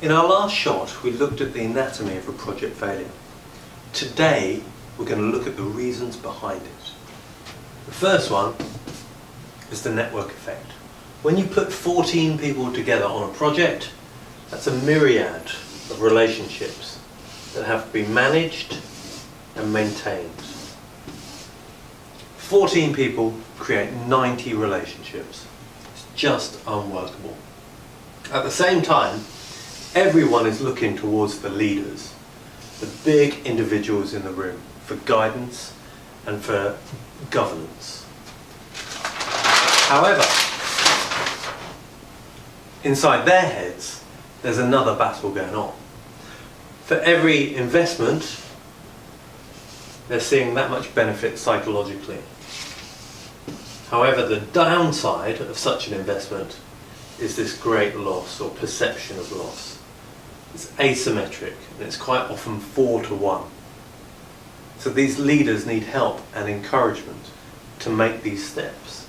In our last shot, we looked at the anatomy of a project failure. Today, we're going to look at the reasons behind it. The first one is the network effect. When you put 14 people together on a project, that's a myriad of relationships that have to be managed and maintained. 14 people create 90 relationships. It's just unworkable. At the same time, everyone is looking towards the leaders, the big individuals in the room, for guidance and for governance. However, inside their heads, there's another battle going on. For every investment, they're seeing that much benefit psychologically. However, the downside of such an investment is this great loss or perception of loss. It's asymmetric and it's quite often 4 to 1. So these leaders need help and encouragement to make these steps.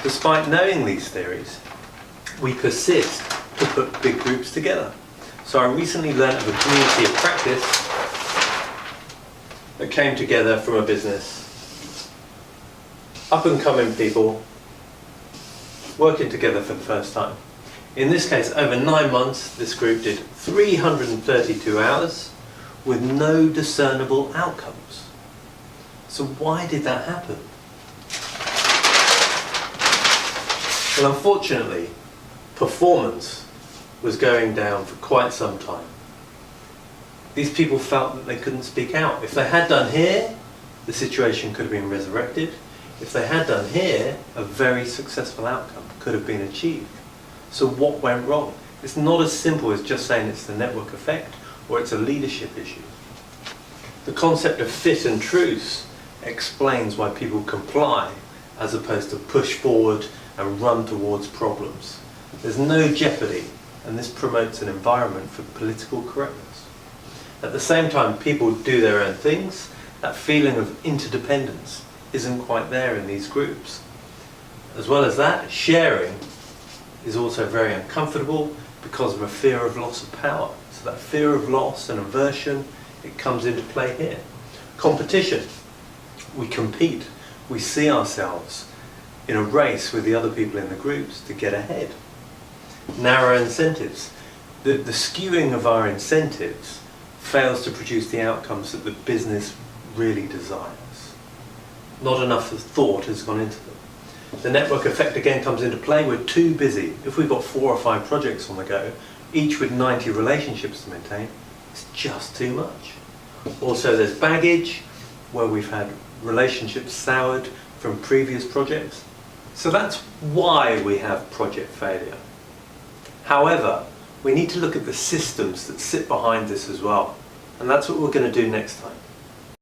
Despite knowing these theories, we persist to put big groups together. So I recently learned of a community of practice that came together from a business. Up and coming people working together for the first time. In this case, over 9 months, this group did 332 hours with no discernible outcomes. So why did that happen? Well, unfortunately, performance was going down for quite some time. These people felt that they couldn't speak out. If they had done here, the situation could have been resurrected. If they had done here, a very successful outcome could have been achieved. So what went wrong? It's not as simple as just saying it's the network effect or it's a leadership issue. The concept of fit and truce explains why people comply as opposed to push forward and run towards problems. There's no jeopardy, and this promotes an environment for political correctness. At the same time, people do their own things. That feeling of interdependence isn't quite there in these groups. As well as that, sharing is also very uncomfortable because of a fear of loss of power. So that fear of loss and aversion, it comes into play here. Competition. We compete. We see ourselves in a race with the other people in the groups to get ahead. Narrow incentives. The skewing of our incentives fails to produce the outcomes that the business really desires. Not enough thought has gone into them. The network effect again comes into play. We're too busy. If we've got 4 or 5 projects on the go, each with 90 relationships to maintain, it's just too much. Also, there's baggage, where we've had relationships soured from previous projects. So that's why we have project failure. However, we need to look at the systems that sit behind this as well. And that's what we're going to do next time.